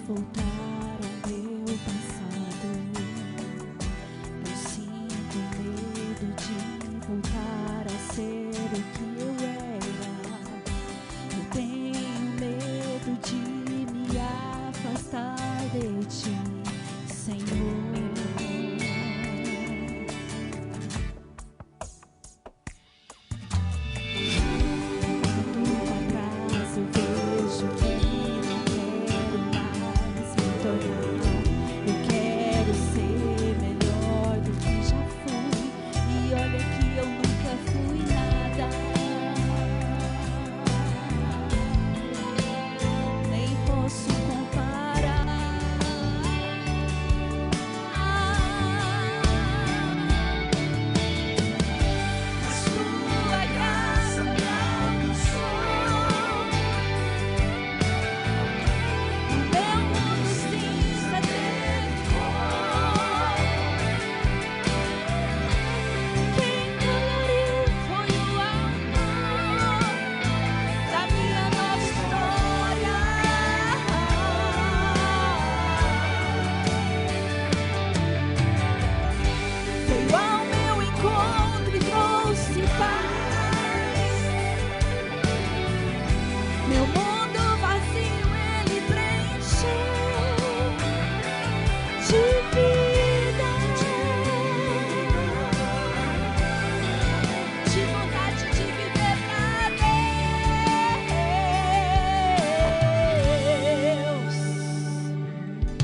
Voltar ao meu passado. Eu sinto medo de voltar a ser o que eu era. Eu tenho medo de me afastar de ti, Senhor.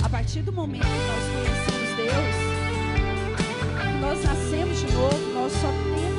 A partir do momento que nós conhecemos Deus, que nós nascemos de novo, nós só temos